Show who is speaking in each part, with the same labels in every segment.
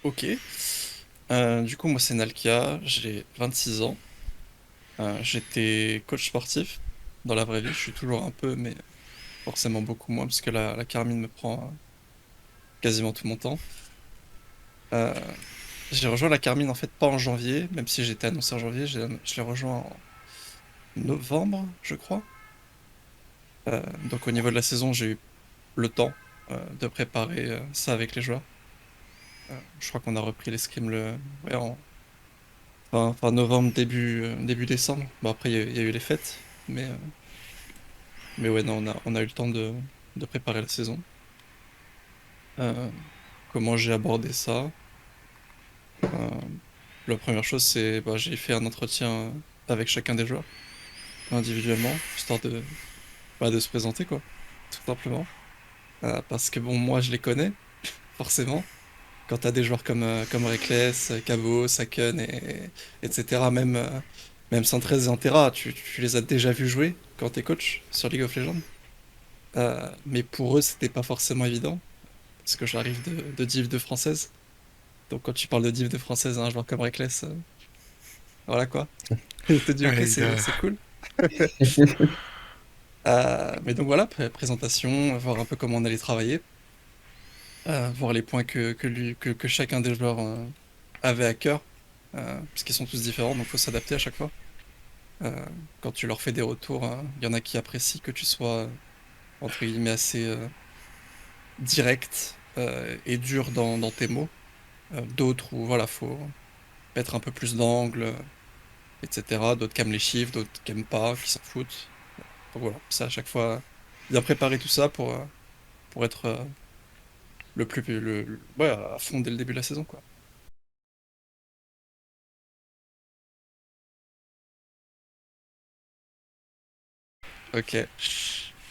Speaker 1: Ok. Du coup, moi, c'est Nalkia, j'ai 26 ans. J'étais coach sportif dans la vraie vie. Je suis toujours un peu, mais forcément beaucoup moins, parce que la Carmine me prend quasiment tout mon temps. Euh, j'ai rejoint la Carmine, en fait, pas en janvier, même si j'étais annoncé en janvier. Je l'ai rejoint en novembre, je crois. Donc, au niveau de la saison, j'ai eu le temps de préparer ça avec les joueurs. Je crois qu'on a repris l'escrime ouais, fin novembre, début décembre. Bon, après, il y a eu les fêtes, mais ouais, non, on a eu le temps de préparer la saison. Euh, Comment j'ai abordé ça? Euh, la première chose, c'est bah, j'ai fait un entretien avec chacun des joueurs, individuellement, histoire de se présenter, quoi, tout simplement. Parce que bon, moi, je les connais, forcément. Quand t'as des joueurs comme Reckless, Cabo, Saken, etc., même 113 et Antera, tu les as déjà vus jouer quand t'es coach sur League of Legends. Mais pour eux, c'était pas forcément évident, parce que j'arrive de Div 2 française. Donc quand tu parles de Div 2 française à un joueur comme Reckless, voilà quoi. Il te dit ok,
Speaker 2: Ouais,
Speaker 1: c'est cool. Mais donc voilà, présentation, voir un peu comment on allait travailler, voir les points que chacun des joueurs avait à cœur, puisqu'ils sont tous différents, donc faut s'adapter à chaque fois. Euh, Quand tu leur fais des retours, il y en a qui apprécient que tu sois, entre guillemets, assez direct et dur dans tes mots. D'autres où, voilà, faut mettre un peu plus d'angle, etc. D'autres qui aiment les chiffres, d'autres qui aiment pas, qui s'en foutent. Donc voilà, c'est à chaque fois bien préparer tout ça pour être ouais, à fond dès le début de la saison, quoi. Ok.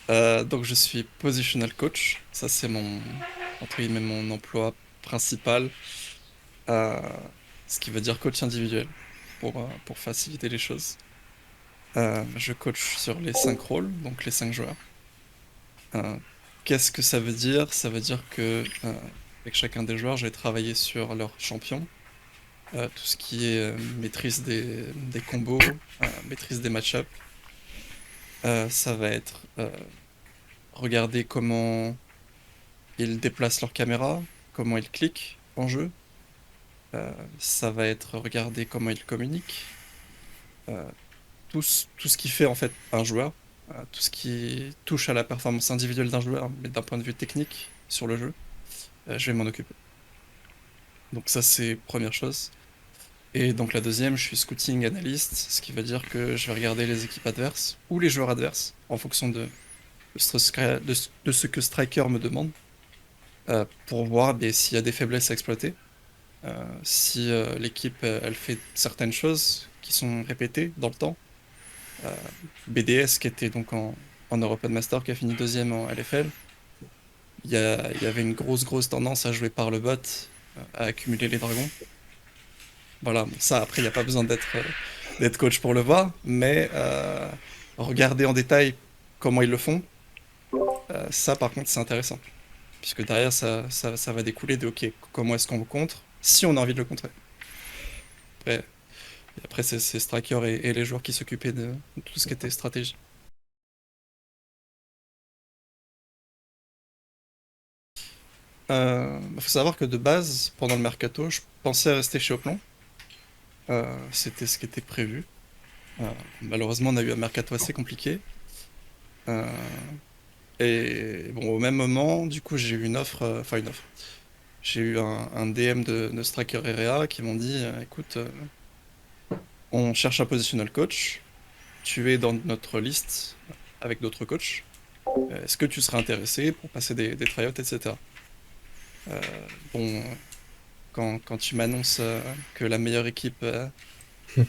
Speaker 1: Donc je suis positional coach. Ça, c'est entre guillemets, mon emploi principal. Euh, Ce qui veut dire coach individuel pour faciliter les choses. Je coach sur les 5 rôles, donc les 5 joueurs. Euh, Qu'est-ce que ça veut dire? Ça veut dire que avec chacun des joueurs, je vais travailler sur leur champion, tout ce qui est maîtrise des combos, maîtrise des match-ups. Ça va être regarder comment ils déplacent leur caméra, comment ils cliquent en jeu. Ça va être regarder comment ils communiquent. Euh, tout ce qui fait en fait un joueur, tout ce qui touche à la performance individuelle d'un joueur, mais d'un point de vue technique sur le jeu, je vais m'en occuper. Donc ça, c'est première chose. Et donc la deuxième, je suis scouting analyste, ce qui veut dire que je vais regarder les équipes adverses ou les joueurs adverses en fonction de ce que Striker me demande pour voir s'il y a des faiblesses à exploiter. Si l'équipe elle fait certaines choses qui sont répétées dans le temps. Euh, BDS qui était donc en European Master qui a fini deuxième en LFL. Il y avait une grosse tendance à jouer par le bot, à accumuler les dragons. Voilà, bon, ça après il n'y a pas besoin d'être coach pour le voir, mais regarder en détail comment ils le font, ça par contre c'est intéressant. Puisque derrière ça va découler de ok, comment est-ce qu'on le contre, si on a envie de le contrer. Après, après c'est Striker et les joueurs qui s'occupaient de tout ce qui était stratégie. Faut savoir que de base, pendant le mercato, je pensais rester chez Oplan. C'était ce qui était prévu. Malheureusement, on a eu un mercato assez compliqué. Euh, et bon, au même moment, du coup, j'ai eu une offre, enfin une offre. J'ai eu un DM de Striker RA qui m'ont dit, écoute, on cherche un positional coach. Tu es dans notre liste avec d'autres coachs. Est-ce que tu serais intéressé pour passer des tryouts, etc. Bon, quand tu m'annonces que la meilleure équipe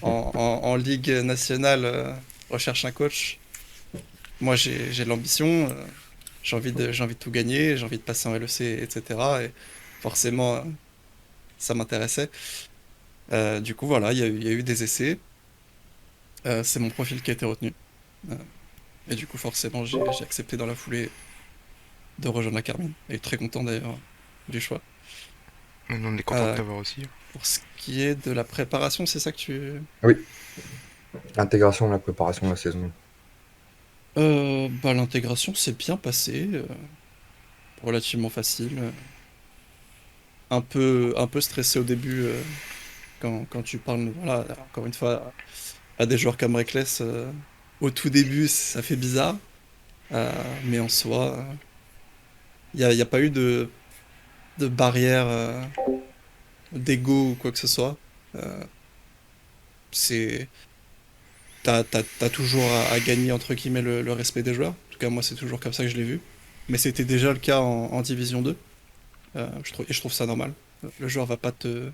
Speaker 1: en Ligue nationale recherche un coach. Moi, j'ai de l'ambition, j'ai envie de tout gagner, j'ai envie de passer en LEC, etc. Et forcément, ça m'intéressait. Du coup, voilà, il y a eu des essais. C'est mon profil qui a été retenu. Euh, et du coup, forcément, j'ai accepté dans la foulée de rejoindre la Carmine. Et très content d'ailleurs du choix.
Speaker 2: Nous, on est content de
Speaker 1: Euh,
Speaker 2: t'avoir aussi.
Speaker 1: pour ce qui est de la préparation, c'est ça que tu...
Speaker 3: Oui, l'intégration, la préparation de la saison.
Speaker 1: Bah, l'intégration s'est bien passée, relativement facile. Un peu stressé au début quand tu parles, voilà, encore une fois, à des joueurs comme Reckless. Au tout début, ça fait bizarre, mais en soi, y a pas eu de barrière d'ego ou quoi que ce soit. Euh, c'est, t'as toujours à gagner, entre guillemets, le respect des joueurs. En tout cas, moi, c'est toujours comme ça que je l'ai vu. Mais c'était déjà le cas en Division 2. Et je trouve ça normal. Le joueur va pas te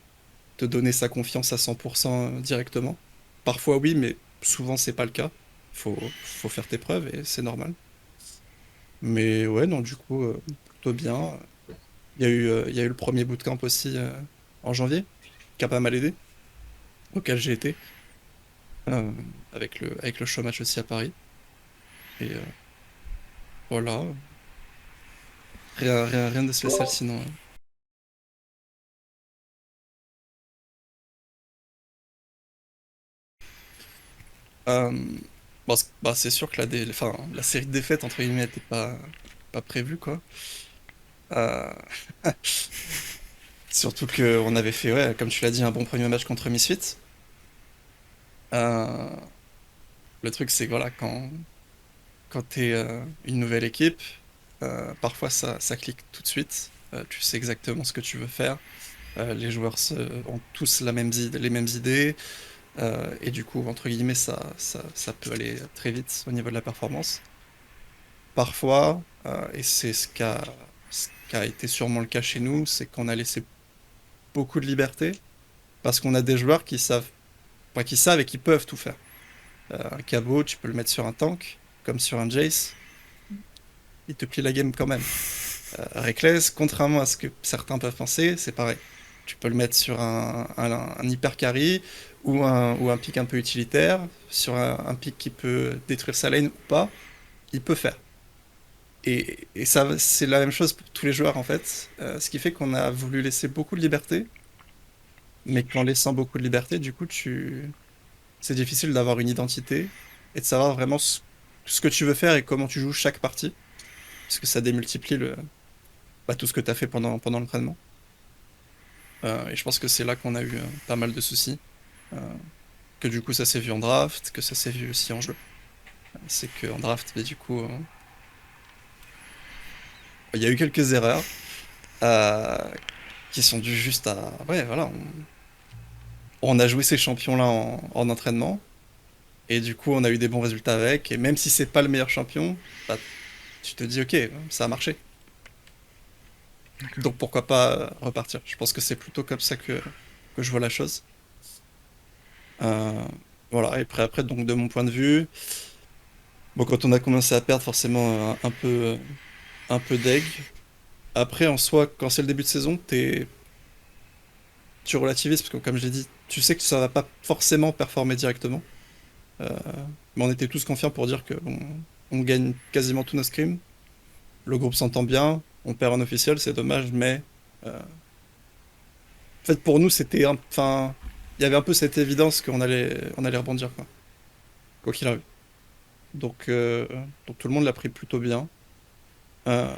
Speaker 1: donner sa confiance à 100% directement. Parfois oui, mais souvent c'est pas le cas. Faut faire tes preuves et c'est normal. Mais ouais, non, du coup, plutôt bien. Il y a eu le premier bootcamp aussi en janvier, qui a pas mal aidé, auquel j'ai été, euh, avec le showmatch aussi à Paris. Et voilà, rien de spécial sinon. Euh, bah, c'est sûr que enfin, la série de défaites, entre guillemets, n'était pas prévue, quoi. Euh, Surtout qu'on avait fait, ouais, comme tu l'as dit, un bon premier match contre Misfits. Euh, le truc, c'est que voilà, quand t'es une nouvelle équipe, parfois ça clique tout de suite. Tu sais exactement ce que tu veux faire. Les joueurs ont tous les mêmes idées. Et du coup, entre guillemets, ça peut aller très vite au niveau de la performance. Parfois, et c'est ce qu'a été sûrement le cas chez nous, c'est qu'on a laissé beaucoup de liberté parce qu'on a des joueurs qui savent et qui peuvent tout faire. Un Cabo, tu peux le mettre sur un tank, comme sur un Jace, il te plie la game quand même. Reckless, contrairement à ce que certains peuvent penser, c'est pareil. Tu peux le mettre sur un hyper carry ou un pick un peu utilitaire, sur un pick qui peut détruire sa lane ou pas, il peut faire. Et ça, c'est la même chose pour tous les joueurs en fait. Ce qui fait qu'on a voulu laisser beaucoup de liberté, mais qu'en laissant beaucoup de liberté, du coup, c'est difficile d'avoir une identité et de savoir vraiment ce que tu veux faire et comment tu joues chaque partie, parce que ça démultiplie bah, tout ce que tu as fait pendant l'entraînement. Et je pense que c'est là qu'on a eu pas mal de soucis, euh, que du coup ça s'est vu en draft, que ça s'est vu aussi en jeu. C'est qu'en draft, mais du coup, il y a eu quelques erreurs euh, qui sont dues juste à... Ouais, voilà, on a joué ces champions-là en entraînement, et du coup on a eu des bons résultats avec, et même si c'est pas le meilleur champion, bah, tu te dis ok, ça a marché.
Speaker 2: D'accord.
Speaker 1: Donc pourquoi pas repartir? Je pense que c'est plutôt comme ça que je vois la chose. Euh, voilà, et après, donc de mon point de vue, bon, quand on a commencé à perdre, forcément un peu deg. Après, en soi, quand c'est le début de saison, tu relativises, parce que comme je l'ai dit, tu sais que ça va pas forcément performer directement. Euh, mais on était tous confiants pour dire que on gagne quasiment tous nos scrims. Le groupe s'entend bien, on perd en officiel, c'est dommage, mais en fait, pour nous, enfin, il y avait un peu cette évidence qu'on allait rebondir, quoi qu'il arrive. Donc, donc tout le monde l'a pris plutôt bien. Euh,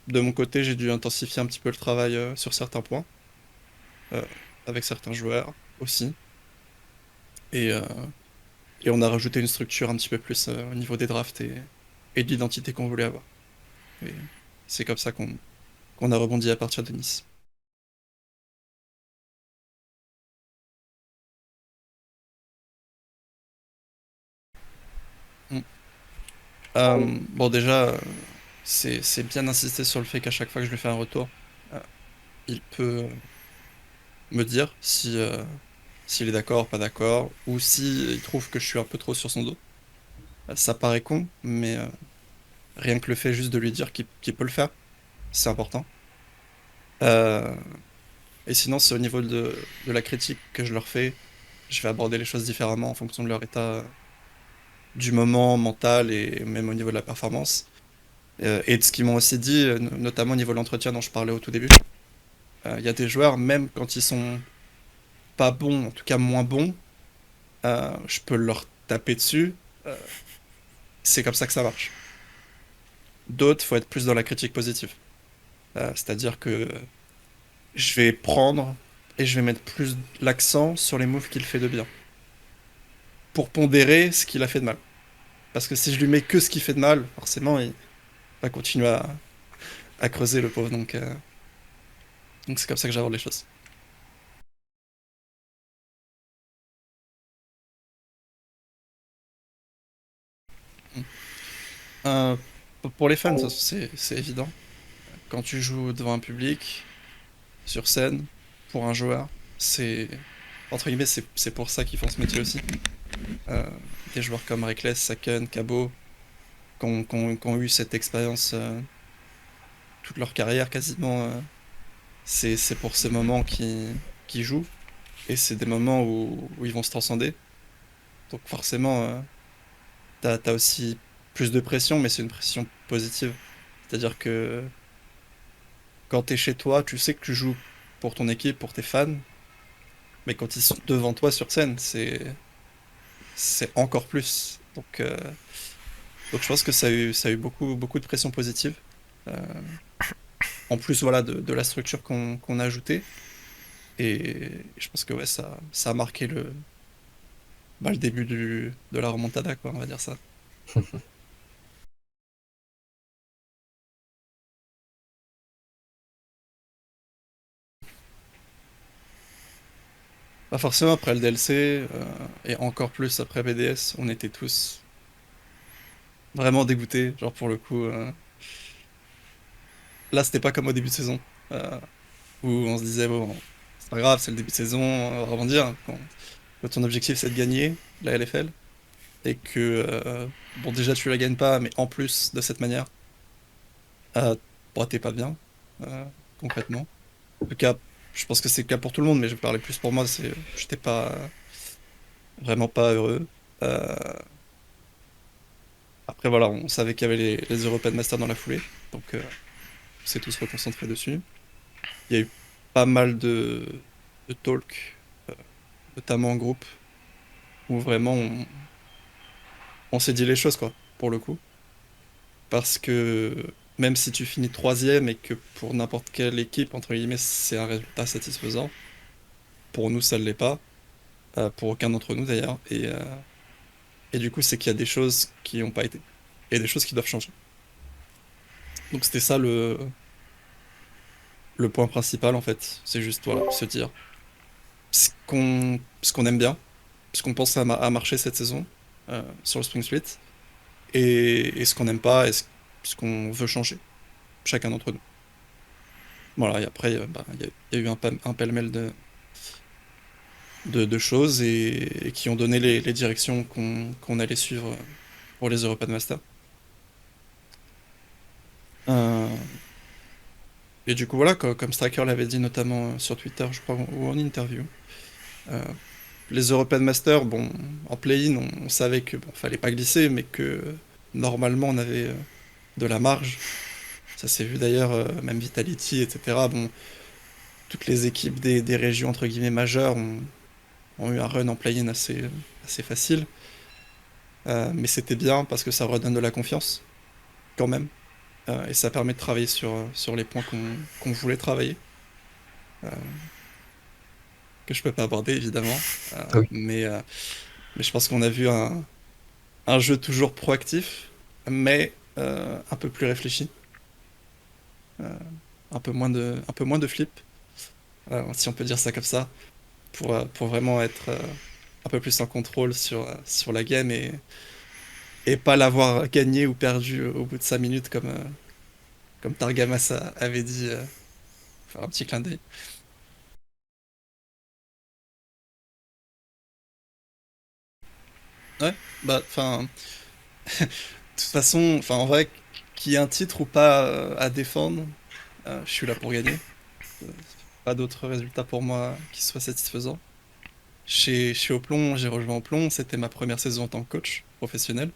Speaker 1: de mon côté, j'ai dû intensifier un petit peu le travail sur certains points, euh, avec certains joueurs aussi. Et, euh, et on a rajouté une structure un petit peu plus au niveau des drafts et de l'identité qu'on voulait avoir. Et c'est comme ça qu'on a rebondi à partir de Nice. Mm. Bon, déjà, c'est bien d'insister sur le fait qu'à chaque fois que je lui fais un retour, euh, il peut me dire s'il est d'accord, pas d'accord, ou si il trouve que je suis un peu trop sur son dos. Ça paraît con, mais rien que le fait juste de lui dire qu'il peut le faire, c'est important. Euh, et sinon, c'est au niveau de la critique que je leur fais, je vais aborder les choses différemment en fonction de leur état du moment mental et même au niveau de la performance. Et de ce qu'ils m'ont aussi dit, notamment au niveau de l'entretien dont je parlais au tout début. Il y a des joueurs, même quand ils sont pas bons, en tout cas moins bons, je peux leur taper dessus. Euh, c'est comme ça que ça marche. D'autres, faut être plus dans la critique positive. C'est-à-dire que je vais prendre et je vais mettre plus l'accent sur les moves qu'il fait de bien. Pour pondérer ce qu'il a fait de mal. Parce que si je lui mets que ce qu'il fait de mal, forcément, il va continuer à creuser le pauvre. Donc c'est comme ça que j'aborde les choses. Euh, pour les fans, ça, c'est évident. Quand tu joues devant un public, sur scène, pour un joueur, c'est... Entre guillemets, c'est pour ça qu'ils font ce métier aussi. Euh, des joueurs comme Reckless, Saken, Cabo, qui ont eu cette expérience toute leur carrière quasiment, c'est pour ces moments qui jouent. Et c'est des moments où ils vont se transcender. Donc forcément, t'as aussi plus de pression, mais c'est une pression positive. C'est-à-dire que quand t'es chez toi, tu sais que tu joues pour ton équipe, pour tes fans, mais quand ils sont devant toi sur scène, c'est encore plus. Donc je pense que ça a eu beaucoup de pression positive. Euh, En plus, voilà, de la structure qu'on a ajoutée. Et je pense que ouais, ça a marqué le début de la remontada, quoi, on va dire ça. Pas forcément après le DLC, et encore plus après BDS, on était tous vraiment dégoûtés. Genre pour le coup, là c'était pas comme au début de saison, euh, où on se disait, bon, c'est pas grave, c'est le début de saison, on va rebondir. Quand ton objectif c'est de gagner la LFL, et que, bon, déjà tu la gagnes pas, mais en plus de cette manière, bon, t'es pas bien, euh, concrètement. En tout cas, je pense que c'est le cas pour tout le monde, mais je vais parler plus pour moi, j'étais pas, vraiment pas heureux. Euh, Après, voilà, on savait qu'il y avait les European Masters dans la foulée, donc on s'est tous reconcentrés dessus. Il y a eu pas mal de talks, euh, notamment en groupe, où vraiment on s'est dit les choses, quoi, pour le coup. Parce que même si tu finis troisième et que pour n'importe quelle équipe, entre guillemets, c'est un résultat satisfaisant, pour nous, ça ne l'est pas, pour aucun d'entre nous d'ailleurs. Et du coup, c'est qu'il y a des choses qui n'ont pas été, et des choses qui doivent changer. Donc c'était ça le point principal, en fait. C'est juste, voilà, se dire ce qu'on aime bien, ce qu'on pense à marcher cette saison sur le Spring Split, et ce qu'on n'aime pas, et ce qu'on veut changer, chacun d'entre nous. Voilà, et après, bah, il y a eu un pêle-mêle de choses et qui ont donné les directions qu'on allait suivre pour les European Masters. Euh, et du coup, voilà, comme Striker l'avait dit notamment sur Twitter, je crois, ou en interview, euh, les European Masters, bon, en play-in, on savait que bon, fallait pas glisser, mais que normalement on avait de la marge. Ça s'est vu d'ailleurs, même Vitality, etc. Bon, toutes les équipes des régions entre guillemets majeures ont eu un run en play-in assez facile. Mais c'était bien parce que ça redonne de la confiance, quand même. Et ça permet de travailler sur les points qu'on voulait travailler, euh, que je peux pas aborder évidemment.
Speaker 3: Ah oui.
Speaker 1: Mais je pense qu'on a vu un jeu toujours proactif, mais un peu plus réfléchi. Euh, un peu moins de flip, si on peut dire ça comme ça, pour vraiment être un peu plus en contrôle sur la game et pas l'avoir gagné ou perdu au bout de 5 minutes comme Targamas avait dit. Faire un petit clin d'œil. Ouais, bah, enfin, de toute façon, enfin, en vrai, qu'il y ait un titre ou pas à défendre, je suis là pour gagner. Euh, Pas d'autre résultat pour moi qui soit satisfaisant. Chez Oplon, j'ai rejoint Oplon, c'était ma première saison en tant que coach professionnel.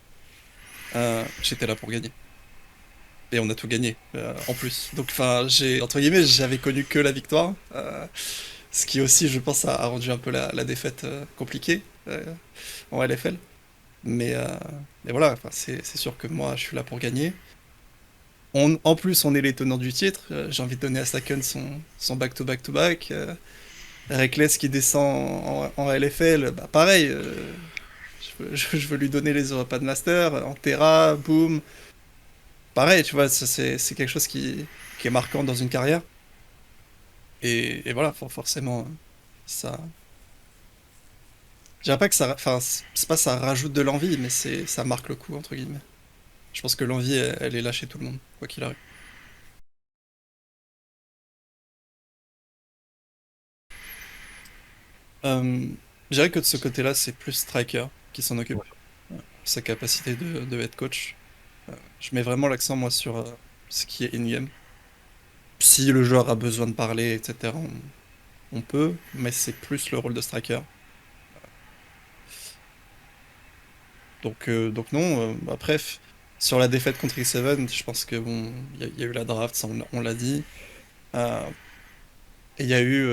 Speaker 1: J'étais là pour gagner. et on a tout gagné en plus. Donc, enfin, entre guillemets, j'avais connu que la victoire, ce qui aussi, je pense, a rendu un peu la défaite compliquée en LFL. Mais, euh, mais voilà, enfin, c'est sûr que moi, je suis là pour gagner. En plus, on est les tenants du titre. J'ai envie de donner à Saken son back-to-back-to-back. Reckless qui descend en LFL, bah pareil. Je veux lui donner les Europa de Master. En Terra, boom. Pareil, tu vois, c'est quelque chose qui est marquant dans une carrière. Et voilà, forcément, ça. Je dirais pas que ça. Enfin, c'est pas ça rajoute de l'envie, mais ça marque le coup, entre guillemets. Je pense que l'envie, elle est là chez tout le monde, quoi qu'il arrive. Euh, je dirais que de ce côté-là, c'est plus Striker qui s'en occupe. Euh, Sa capacité de head coach. Je mets vraiment l'accent, moi, sur ce qui est in-game. Si le joueur a besoin de parler, etc., on peut, mais c'est plus le rôle de Striker. Donc non, après, sur la défaite contre X7, je pense que bon, il y a eu la draft, ça on l'a dit. Euh, et il y a eu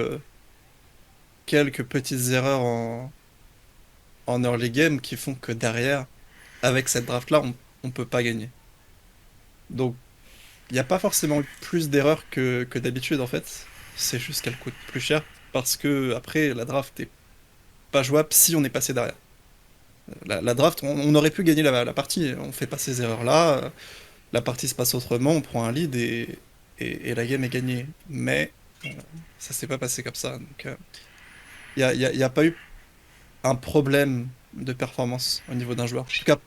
Speaker 1: quelques petites erreurs en early game qui font que derrière, avec cette draft-là, on peut pas gagner. Donc il n'y a pas forcément eu plus d'erreurs que d'habitude en fait. C'est juste qu'elle coûte plus cher parce que après la draft est pas jouable si on est passé derrière. La draft, on aurait pu gagner la partie, on fait pas ces erreurs-là, la partie se passe autrement, on prend un lead et la game est gagnée. Mais euh, ça s'est pas passé comme ça. Donc y a pas eu un problème de performance au niveau d'un joueur. En tout cas,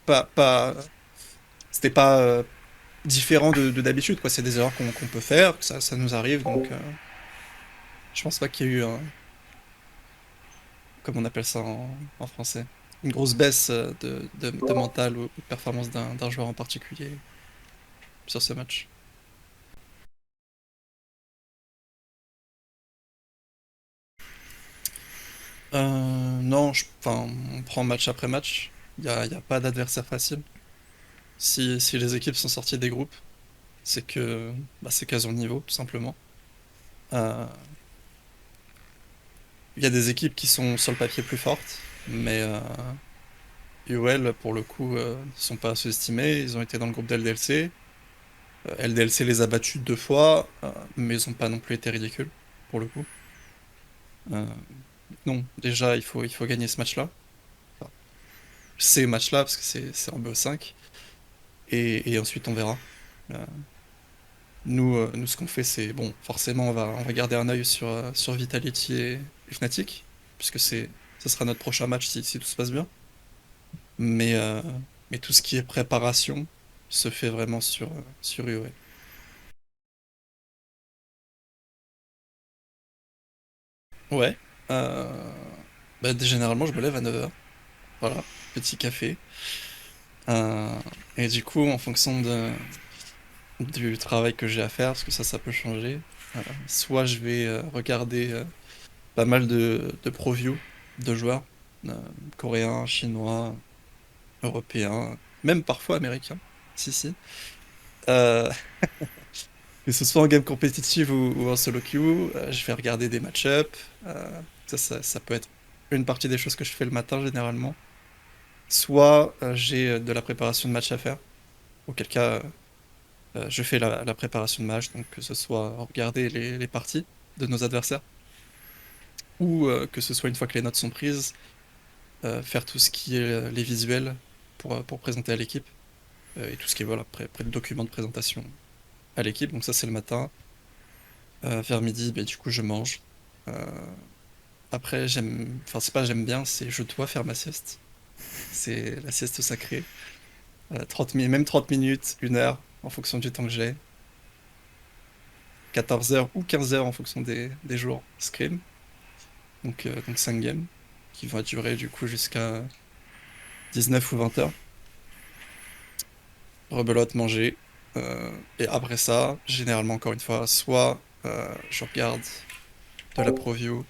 Speaker 1: c'était pas différent de d'habitude, quoi. C'est des erreurs qu'on peut faire, ça nous arrive, donc je pense pas qu'il y ait eu un, comme on appelle ça en français, une grosse baisse de mental ou de performance d'un joueur en particulier sur ce match. Non, enfin, on prend match après match. Y a pas d'adversaire facile. Si les équipes sont sorties des groupes, c'est que bah, c'est qu'elles ont le niveau, tout simplement. Euh, Il y a des équipes qui sont sur le papier plus fortes, mais UL, pour le coup, ne sont pas sous-estimés. Ils ont été dans le groupe d'LDLC. LDLC les a battus 2 fois, mais ils n'ont pas non plus été ridicules, pour le coup. Euh, non, déjà, il faut gagner ce match-là. Enfin, ces matchs-là, parce que c'est en BO5. Et ensuite, on verra. Euh, nous, ce qu'on fait, c'est... Bon, forcément, on va garder un œil sur Vitality et Fnatic, puisque ce sera notre prochain match si tout se passe bien. Mais, euh, mais tout ce qui est préparation se fait vraiment sur UOL. Ouais. Euh, Bah, généralement, je me lève à 9h. Voilà, petit café. Euh, et du coup, en fonction du travail que j'ai à faire, parce que ça peut changer, soit je vais regarder pas mal de previews de joueurs, euh, coréens, chinois, européens, même parfois américains. Si, si. Euh, que ce soit en game compétitive ou en solo queue, je vais regarder des match-up. Ça peut être une partie des choses que je fais le matin généralement. Soit j'ai de la préparation de match à faire, auquel cas je fais la préparation de match, donc que ce soit regarder les parties de nos adversaires, ou que ce soit une fois que les notes sont prises, faire tout ce qui est les visuels pour présenter à l'équipe, et tout ce qui est voilà, près le document de présentation à l'équipe. Donc ça c'est le matin. Vers midi, ben, du coup je mange. Euh, Après enfin c'est pas j'aime bien, c'est je dois faire ma sieste. C'est la sieste sacrée. même 30 minutes, 1 heure, en fonction du temps que j'ai. 14 heures ou 15 heures en fonction des jours scrim. Donc 5 games qui vont durer du coup jusqu'à 19 ou 20 heures. Rebelote, manger. Et après ça, généralement encore une fois, soit je regarde de la preview,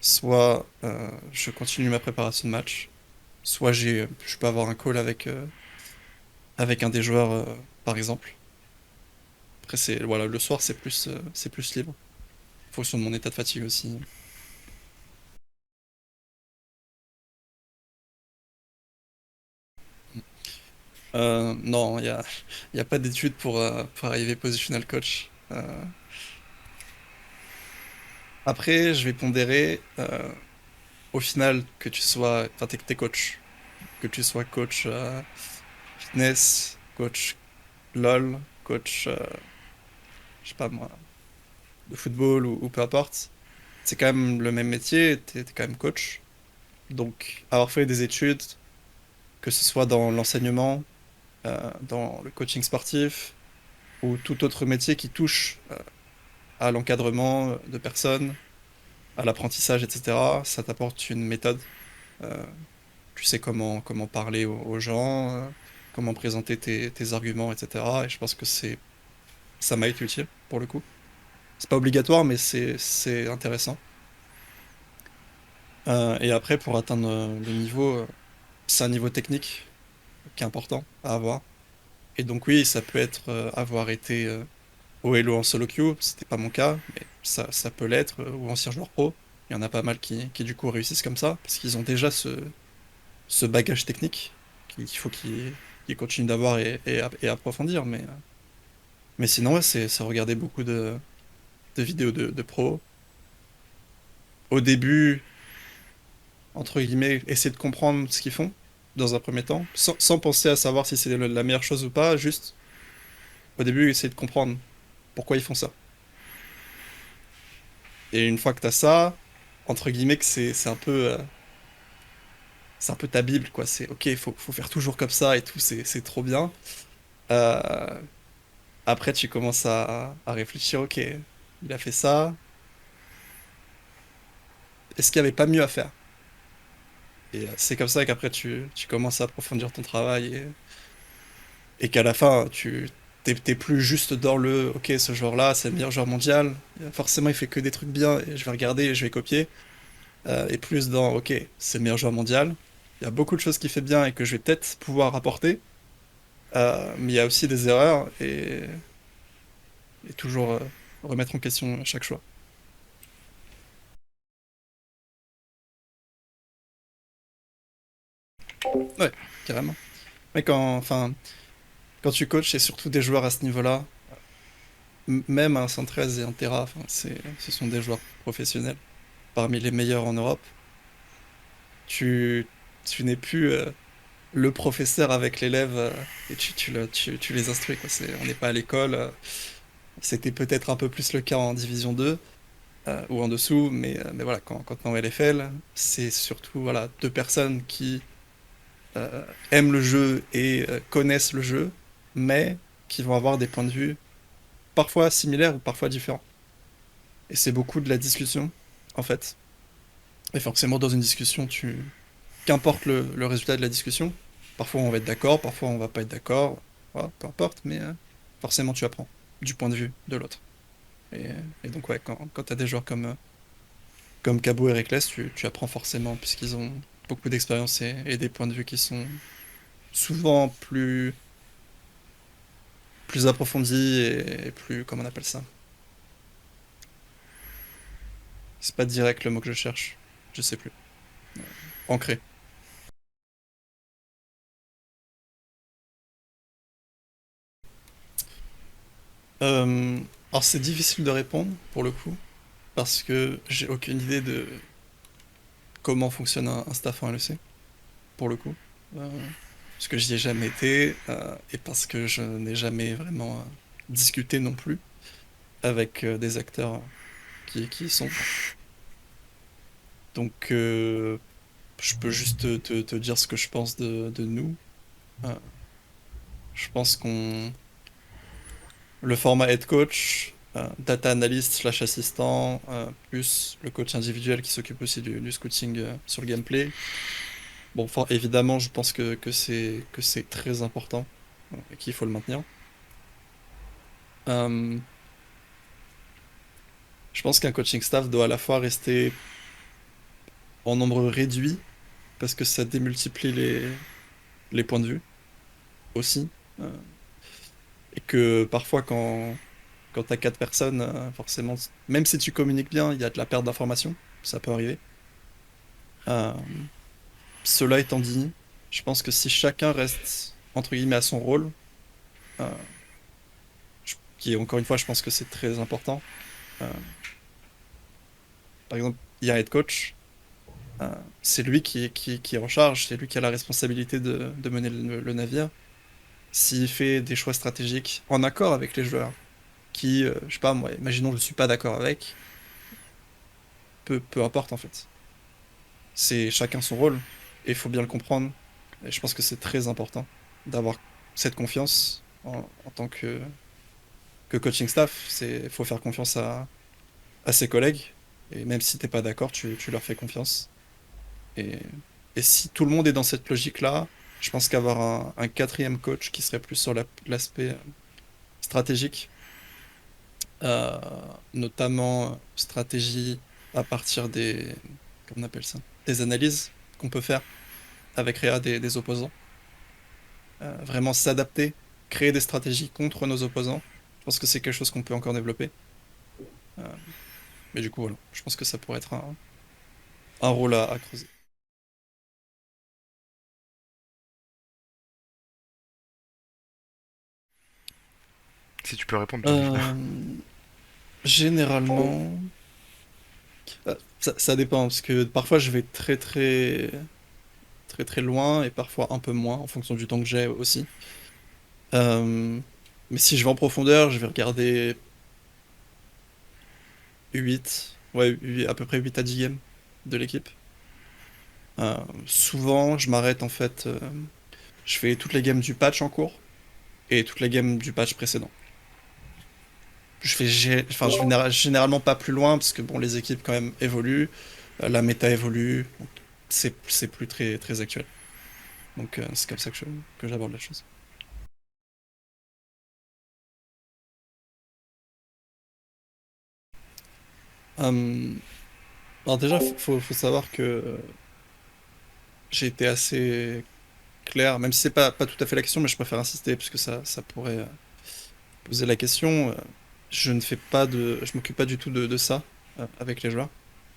Speaker 1: soit je continue ma préparation de match, soit je peux avoir un call avec un des joueurs par exemple. Après, voilà, le soir, c'est plus libre. En fonction de mon état de fatigue aussi. Non, y a pas d'études pour arriver positional coach. Après, je vais pondérer, au final, que tu sois, enfin, t'es coach. Que tu sois coach fitness, coach LOL, coach, je sais pas moi, de football ou peu importe. C'est quand même le même métier, t'es quand même coach. Donc, avoir fait des études, que ce soit dans l'enseignement, dans le coaching sportif, ou tout autre métier qui touche à l'encadrement de personnes, à l'apprentissage, etc., ça t'apporte une méthode. Euh, Tu sais comment parler aux gens, comment présenter tes arguments, etc. Et je pense que ça m'a été utile, pour le coup. C'est pas obligatoire, mais c'est intéressant. Et après, pour atteindre le niveau, c'est un niveau technique qui est important à avoir. Et donc oui, ça peut être avoir été au Hello en solo queue, c'était pas mon cas, mais ça peut l'être, ou ancien joueur pro. Il y en a pas mal qui du coup réussissent comme ça, parce qu'ils ont déjà ce bagage technique qu'il faut qu'ils continuent d'avoir et approfondir. Mais sinon, ouais, c'est regarder beaucoup de vidéos de pros. Au début, entre guillemets, essayer de comprendre ce qu'ils font dans un premier temps, sans penser à savoir si c'est la meilleure chose ou pas, juste au début, essayer de comprendre pourquoi ils font ça. Et une fois que t'as ça, entre guillemets, que c'est un peu ta Bible, quoi. C'est ok, faut faire toujours comme ça et tout, c'est trop bien. Euh, Après, tu commences à réfléchir, ok, il a fait ça, est-ce qu'il n'y avait pas mieux à faire? Et c'est comme ça qu'après, tu commences à approfondir ton travail et qu'à la fin, t'es plus juste dans ok, ce joueur-là, c'est le meilleur joueur mondial, forcément, il fait que des trucs bien et je vais regarder et je vais copier. Et plus dans, ok, c'est le meilleur joueur mondial, il y a beaucoup de choses qu'il fait bien et que je vais peut-être pouvoir apporter, mais il y a aussi des erreurs et toujours remettre en question chaque choix. Ouais, carrément. Mais quand tu coaches, et surtout des joueurs à ce niveau-là, même un 113 et un Terra, enfin, ce sont des joueurs professionnels, parmi les meilleurs en Europe. Tu, tu n'es plus le professeur avec l'élève et tu les instruis, quoi. On n'est pas à l'école. C'était peut-être un peu plus le cas en Division 2 ou en dessous, mais voilà, quand on est en LFL, c'est surtout voilà, deux personnes qui aiment le jeu et connaissent le jeu, mais qui vont avoir des points de vue parfois similaires ou parfois différents. Et c'est beaucoup de la discussion, en fait. Et forcément, dans une discussion, qu'importe le résultat de la discussion, parfois on va être d'accord, parfois on va pas être d'accord, voilà, peu importe, mais forcément tu apprends du point de vue de l'autre. Et, et donc, ouais, quand tu as des joueurs comme Cabo et Reckless, tu apprends forcément, puisqu'ils ont beaucoup d'expérience et des points de vue qui sont souvent plus approfondis et plus, comment on appelle ça? C'est pas direct le mot que je cherche, je sais plus. Ancré. Euh, alors c'est difficile de répondre pour le coup, parce que j'ai aucune idée de comment fonctionne un staff en LEC, pour le coup. Parce que j'y ai jamais été, et parce que je n'ai jamais vraiment discuté non plus avec des acteurs qui y sont. Donc je peux juste te dire ce que je pense de nous. Euh, je pense le format head coach, data analyst slash assistant, plus le coach individuel qui s'occupe aussi du scouting sur le gameplay. Bon, évidemment, je pense que c'est très important et qu'il faut le maintenir. Euh, je pense qu'un coaching staff doit à la fois rester en nombre réduit parce que ça démultiplie les points de vue aussi. Euh, et que parfois, Quand t'as 4 personnes, forcément, même si tu communiques bien, il y a de la perte d'informations, ça peut arriver. Euh, Cela étant dit, je pense que si chacun reste, entre guillemets, à son rôle, euh, qui encore une fois, je pense que c'est très important. euh, Par exemple, il y a un head coach, c'est lui qui est en charge, c'est lui qui a la responsabilité de mener le navire. S'il fait des choix stratégiques en accord avec les joueurs, qui, je sais pas, moi, imaginons je suis pas d'accord avec, peu importe en fait. C'est chacun son rôle, et il faut bien le comprendre. Et je pense que c'est très important d'avoir cette confiance en tant que coaching staff. Faut faire confiance à ses collègues, et même si t'es pas d'accord, tu leur fais confiance. Et, et si tout le monde est dans cette logique-là, je pense qu'avoir un quatrième coach qui serait plus sur l'aspect stratégique, euh, notamment stratégie à partir comment on appelle ça? Des analyses qu'on peut faire avec Réa des opposants. Vraiment s'adapter, créer des stratégies contre nos opposants. Je pense que c'est quelque chose qu'on peut encore développer. Euh, mais du coup, voilà, je pense que ça pourrait être un rôle à creuser.
Speaker 2: Si tu peux répondre, bien évidemment.
Speaker 1: Euh, Généralement, ça dépend, parce que parfois je vais très loin et parfois un peu moins en fonction du temps que j'ai aussi. Euh, mais si je vais en profondeur, je vais regarder à peu près 8 à 10 games de l'équipe. Souvent, je m'arrête en fait, je fais toutes les games du patch en cours et toutes les games du patch précédent. Enfin, je vais généralement pas plus loin parce que bon, les équipes quand même évoluent, la méta évolue, donc c'est plus très actuel. Donc c'est comme ça que j'aborde la chose. Euh, alors déjà, faut savoir que j'ai été assez clair, même si c'est pas tout à fait la question, mais je préfère insister parce que ça pourrait poser la question. Je m'occupe pas du tout de ça avec les joueurs.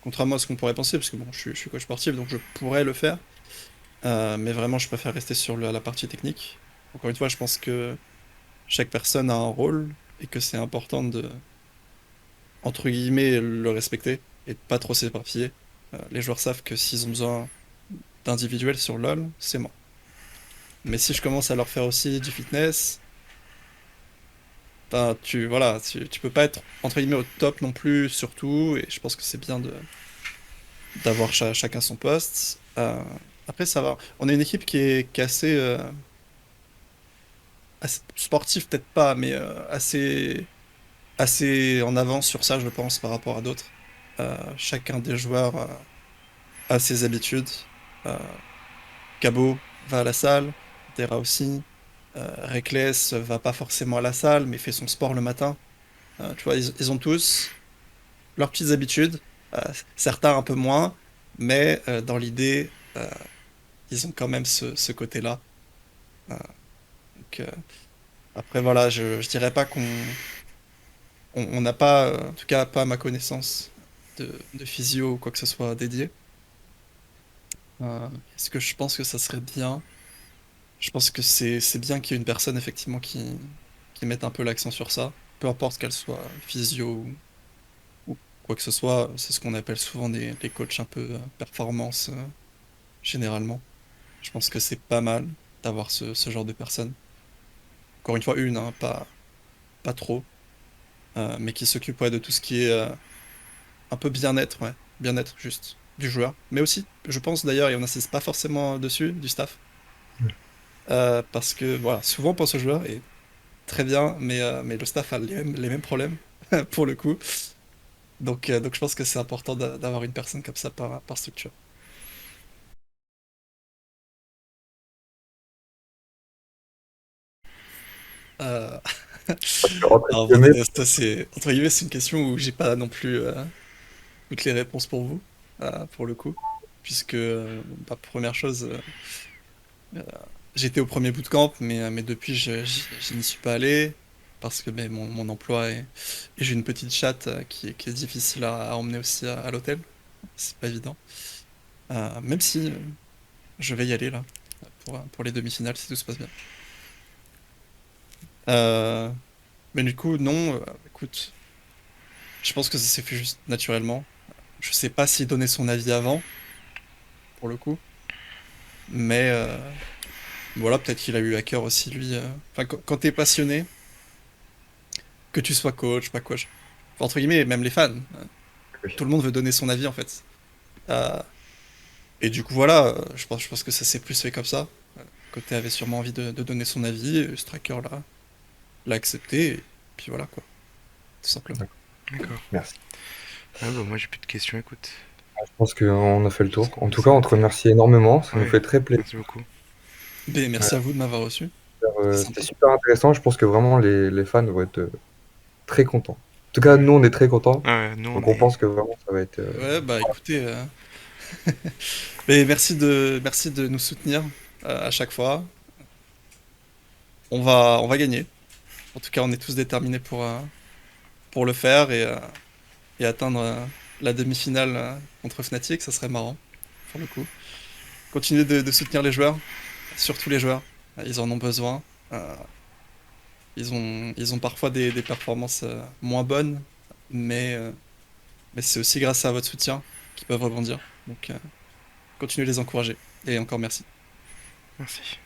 Speaker 1: Contrairement à ce qu'on pourrait penser, parce que bon, je suis coach sportif, donc je pourrais le faire. Mais vraiment, je préfère rester sur la partie technique. Encore une fois, je pense que chaque personne a un rôle et que c'est important de, entre guillemets, le respecter et de pas trop s'éparpiller. Les joueurs savent que s'ils ont besoin d'individuels sur LoL, c'est moi. Mais si je commence à leur faire aussi du fitness, ben, voilà, tu peux pas être, entre guillemets, au top non plus, surtout, et je pense que c'est bien d'avoir chacun son poste. Après, ça va. On est une équipe qui est assez sportive, peut-être pas, mais assez en avance sur ça, je pense, par rapport à d'autres. Chacun des joueurs a ses habitudes. Euh, Cabo va à la salle, Dera aussi. Reckless va pas forcément à la salle, mais fait son sport le matin. Tu vois, ils ont tous leurs petites habitudes, certains un peu moins, mais dans l'idée, ils ont quand même ce côté-là. Euh, donc, après, voilà, je dirais pas on n'a pas, en tout cas pas à ma connaissance, de physio ou quoi que ce soit dédié. Est-ce que je pense que ça serait bien? Je pense que c'est bien qu'il y ait une personne effectivement qui mette un peu l'accent sur ça, peu importe qu'elle soit physio ou quoi que ce soit. C'est ce qu'on appelle souvent les coachs un peu performance généralement. Je pense que c'est pas mal d'avoir ce genre de personne. Encore une fois, une, hein, pas trop, mais qui s'occupe ouais, de tout ce qui est un peu bien-être, ouais, bien-être juste du joueur. Mais aussi, je pense d'ailleurs, et on n'insiste pas forcément dessus, du staff. Parce que voilà, souvent on pense au joueur et très bien, mais le staff a les mêmes problèmes pour le coup. Donc je pense que c'est important d'avoir une personne comme ça par structure. Euh, Alors,
Speaker 3: Jamais.
Speaker 1: ça, c'est entre guillemets, c'est une question où j'ai pas non plus toutes les réponses pour vous, pour le coup, puisque première chose, euh, j'étais au premier bootcamp, mais depuis, je n'y suis pas allé. parce que mon emploi est... Et j'ai une petite chatte qui est difficile à emmener aussi à l'hôtel. C'est pas évident. Même si je vais y aller là, pour les demi-finales, si tout se passe bien. Euh, mais du coup, non, écoute, je pense que ça s'est fait juste naturellement. Je sais pas s'il donnait son avis avant, pour le coup, mais voilà, peut-être qu'il a eu à cœur aussi, lui. Enfin, quand t'es passionné, que tu sois coach, pas coach, enfin, entre guillemets, même les fans,
Speaker 3: Oui.
Speaker 1: tout le monde veut donner son avis en fait. Euh, et du coup, voilà, je pense que ça s'est plus fait comme ça. Côté avait sûrement envie de donner son avis, et Striker l'a accepté, et puis voilà quoi, tout simplement.
Speaker 2: D'accord.
Speaker 3: Merci.
Speaker 2: Ouais, bah, moi, j'ai plus de questions, écoute.
Speaker 3: Je pense qu'on a fait le
Speaker 2: Je pense
Speaker 3: tour.
Speaker 2: qu'on
Speaker 3: En
Speaker 2: peut
Speaker 3: tout cas, on te
Speaker 2: s'arrêter.
Speaker 3: remercie énormément. Ça nous
Speaker 2: Ouais,
Speaker 3: fait très plaisir.
Speaker 2: merci beaucoup.
Speaker 1: Mais merci à vous de m'avoir reçu, c'était
Speaker 3: C'était
Speaker 1: sympa.
Speaker 3: super intéressant. Je pense que vraiment les fans vont être très contents. En tout cas, nous, on est très contents.
Speaker 2: Ouais, nous, on
Speaker 3: Donc, on
Speaker 2: est.
Speaker 3: pense que vraiment, ça va être.
Speaker 1: Ouais, bah écoutez, mais merci de nous soutenir à chaque fois. On va gagner. En tout cas, on est tous déterminés pour le faire et atteindre la demi-finale contre Fnatic, ça serait marrant, pour le coup. Continuez de soutenir les joueurs, surtout les joueurs. Ils en ont besoin. Euh, ils ont parfois des performances moins bonnes, mais c'est aussi grâce à votre soutien qu'ils peuvent rebondir. Donc, continuez de les encourager. Et encore merci.
Speaker 2: Merci.